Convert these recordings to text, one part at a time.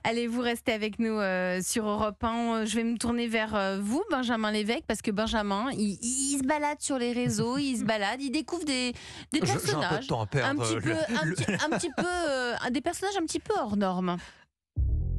Allez, vous restez avec nous sur Europe 1. Je vais me tourner vers vous, Benjamin Lévesque, parce que Benjamin, il se balade sur les réseaux, il se balade, il découvre des J'ai un peu de personnages temps à perdre. des personnages un petit peu hors normes.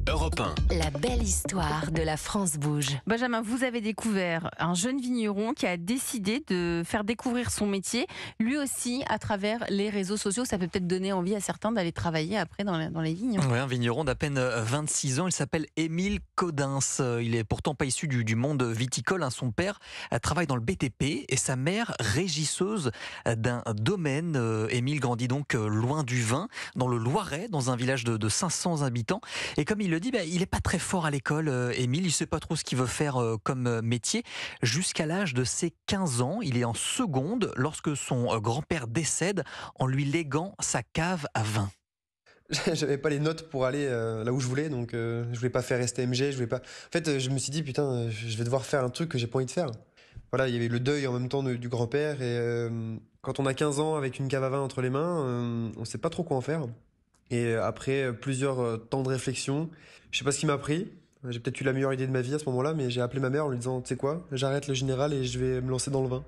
Europe 1. La belle histoire de la France bouge. Benjamin, vous avez découvert un jeune vigneron qui a décidé de faire découvrir son métier, lui aussi à travers les réseaux sociaux. Ça peut peut-être donner envie à certains d'aller travailler après dans les vignes. Ouais, un vigneron d'à peine 26 ans, il s'appelle Émile Codins. Il est pourtant pas issu du monde viticole. Son père travaille dans le BTP et sa mère régisseuse d'un domaine. Émile grandit donc loin du vin, dans le Loiret, dans un village de 500 habitants. Et comme il le dit, il n'est pas très fort à l'école, Émile. Il ne sait pas trop ce qu'il veut faire comme métier. Jusqu'à l'âge de ses 15 ans, il est en seconde lorsque son grand-père décède en lui léguant sa cave à vin. J'avais pas les notes pour aller là où je voulais, donc je voulais pas faire STMG, je voulais pas. En fait, je me suis dit putain, je vais devoir faire un truc que j'ai pas envie de faire. Voilà, il y avait le deuil en même temps du grand-père et quand on a 15 ans avec une cave à vin entre les mains, on sait pas trop quoi en faire. Et après plusieurs temps de réflexion, je sais pas ce qui m'a pris. J'ai peut-être eu la meilleure idée de ma vie à ce moment-là, mais j'ai appelé ma mère en lui disant, tu sais quoi, j'arrête le général et je vais me lancer dans le vin.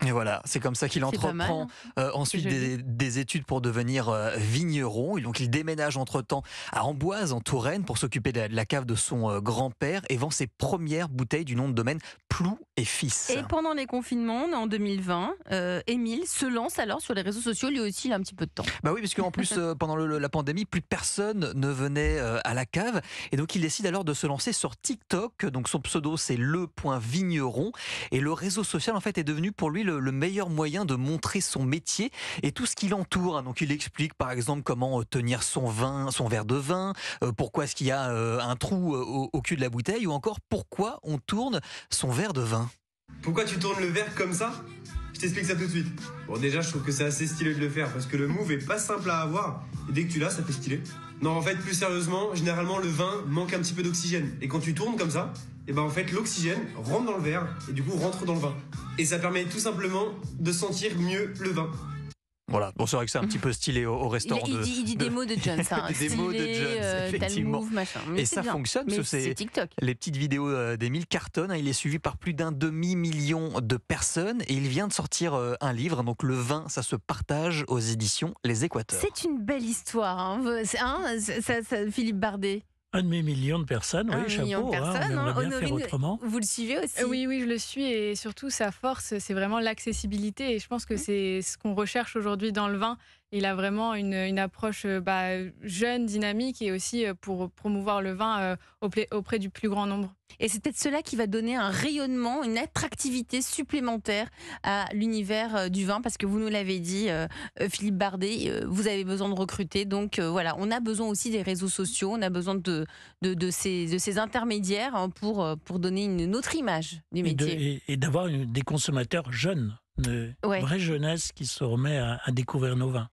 Et voilà, c'est comme ça qu'il entreprend ensuite des études pour devenir vigneron. Et donc il déménage entre-temps à Amboise, en Touraine, pour s'occuper de la cave de son grand-père et vend ses premières bouteilles du nom de domaine Ploux et Fils. Et pendant les confinements, en 2020, Émile se lance alors sur les réseaux sociaux. Lui aussi, il a un petit peu de temps. Bah oui, parce qu'en plus, pendant la pandémie, plus de personne ne venait à la cave. Et donc il décide alors de se lancer sur TikTok. Donc son pseudo, c'est le.vigneron. Et le réseau social, en fait, est devenu pour lui le meilleur moyen de montrer son métier et tout ce qui l'entoure. Donc il explique par exemple comment tenir son verre de vin, pourquoi est-ce qu'il y a un trou au cul de la bouteille, ou encore pourquoi on tourne son verre de vin. Pourquoi tu tournes le verre comme ça? Je t'explique ça tout de suite. Bon, déjà, je trouve que c'est assez stylé de le faire parce que le move est pas simple à avoir et dès que tu l'as, ça fait stylé. Non, en fait, plus sérieusement, généralement, le vin manque un petit peu d'oxygène. Et quand tu tournes comme ça, et ben en fait, l'oxygène rentre dans le verre et du coup rentre dans le vin. Et ça permet tout simplement de sentir mieux le vin. Voilà, bon, c'est vrai que c'est un petit peu stylé au restaurant. Il dit des mots de Jones, hein. Des mots de Jones, effectivement. Move, machin. Mais et ça bien. fonctionne, mais parce que c'est TikTok. Les petites vidéos d'Émile cartonnent. Il est suivi par plus d'un demi-million de personnes et il vient de sortir un livre. Donc le vin, ça se partage aux éditions Les Équateurs. C'est une belle histoire, hein. Philippe Bardet. 1,5 million de personnes, oui, chapeau, On aimerait bien faire autrement. Vous le suivez aussi? Oui, je le suis et surtout sa force, c'est vraiment l'accessibilité et je pense que c'est ce qu'on recherche aujourd'hui dans le vin. Il a vraiment une approche jeune, dynamique et aussi pour promouvoir le vin auprès du plus grand nombre. Et c'est peut-être cela qui va donner un rayonnement, une attractivité supplémentaire à l'univers du vin, parce que vous nous l'avez dit, Philippe Bardet, vous avez besoin de recruter. Donc voilà, on a besoin aussi des réseaux sociaux, on a besoin de ces intermédiaires, hein, pour donner une autre image du métier. Et d'avoir des consommateurs jeunes, une vraie jeunesse qui se remet à découvrir nos vins.